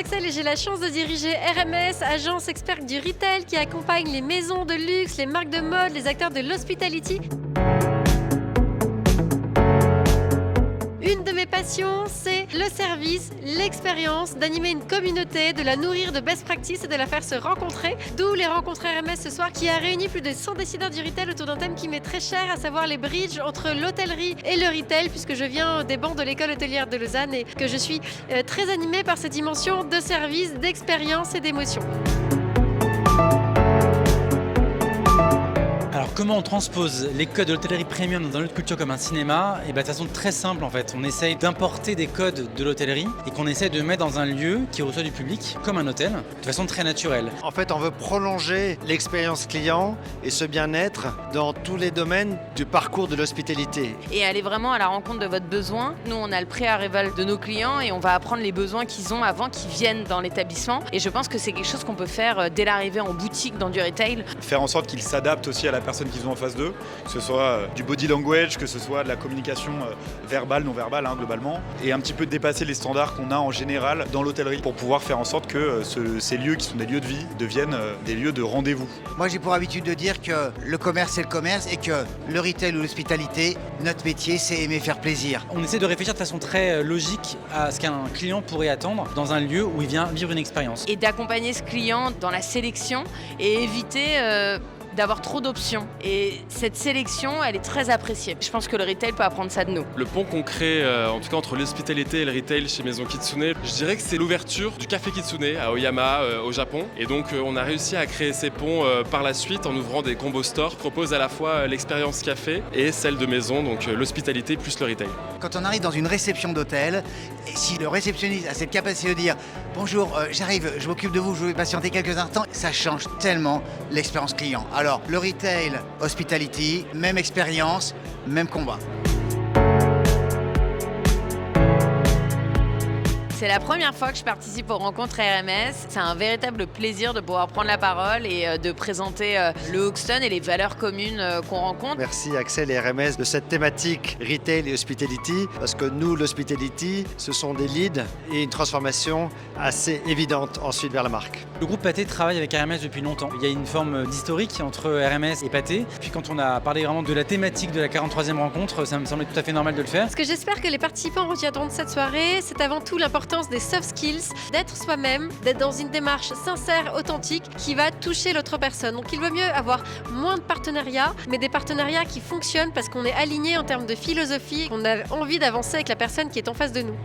Excel et j'ai la chance de diriger RMS, agence experte du retail qui accompagne les maisons de luxe, les marques de mode, les acteurs de l'hospitality. Une de mes passions, c'est le service, l'expérience, d'animer une communauté, de la nourrir de best practices et de la faire se rencontrer. D'où les rencontres RMS ce soir qui a réuni plus de 100 décideurs du retail autour d'un thème qui m'est très cher, à savoir les bridges entre l'hôtellerie et le retail, puisque je viens des bancs de l'école hôtelière de Lausanne et que je suis très animée par cette dimension de service, d'expérience et d'émotion. Alors comment on transpose les codes de l'hôtellerie premium dans une autre culture comme un cinéma? Et de façon très simple en fait. On essaye d'importer des codes de l'hôtellerie et qu'on essaye de mettre dans un lieu qui reçoit du public, comme un hôtel, de façon très naturelle. En fait, on veut prolonger l'expérience client et ce bien-être dans tous les domaines du parcours de l'hospitalité. Et aller vraiment à la rencontre de votre besoin. Nous, on a le pré-arrival de nos clients et on va apprendre les besoins qu'ils ont avant qu'ils viennent dans l'établissement. Et je pense que c'est quelque chose qu'on peut faire dès l'arrivée en boutique dans du retail. Faire en sorte qu'ils s'adaptent aussi à la personne qu'ils ont en face d'eux, que ce soit du body language, que ce soit de la communication verbale, non verbale globalement, et un petit peu dépasser les standards qu'on a en général dans l'hôtellerie pour pouvoir faire en sorte que ces lieux qui sont des lieux de vie deviennent des lieux de rendez-vous. Moi j'ai pour habitude de dire que le commerce c'est le commerce et que le retail ou l'hospitalité, notre métier c'est aimer faire plaisir. On essaie de réfléchir de façon très logique à ce qu'un client pourrait attendre dans un lieu où il vient vivre une expérience. Et d'accompagner ce client dans la sélection et éviter d'avoir trop d'options. Et cette sélection, elle est très appréciée. Je pense que le retail peut apprendre ça de nous. Le pont qu'on crée, en tout cas entre l'hospitalité et le retail chez Maison Kitsune, je dirais que c'est l'ouverture du café Kitsune à Oyama, au Japon. Et donc on a réussi à créer ces ponts par la suite en ouvrant des combo stores qui proposent à la fois l'expérience café et celle de maison, donc l'hospitalité plus le retail. Quand on arrive dans une réception d'hôtel, et si le réceptionniste a cette capacité de dire « Bonjour, j'arrive, je m'occupe de vous, je vais patienter quelques instants », ça change tellement l'expérience client. Alors, le retail, hospitality, même expérience, même combat. C'est la première fois que je participe aux rencontres RMS. C'est un véritable plaisir de pouvoir prendre la parole et de présenter le Hoxton et les valeurs communes qu'on rencontre. Merci Axel et RMS de cette thématique retail et hospitality, parce que nous, l'hospitality, ce sont des leads et une transformation assez évidente ensuite vers la marque. Le groupe Pathé travaille avec RMS depuis longtemps. Il y a une forme d'historique entre RMS et Pathé. Puis quand on a parlé vraiment de la thématique de la 43e rencontre, ça me semblait tout à fait normal de le faire. Ce que j'espère que les participants retiendront de cette soirée, c'est avant tout l'importance des soft skills, d'être soi-même, d'être dans une démarche sincère, authentique, qui va toucher l'autre personne. Donc il vaut mieux avoir moins de partenariats, mais des partenariats qui fonctionnent parce qu'on est aligné en termes de philosophie, qu'on a envie d'avancer avec la personne qui est en face de nous.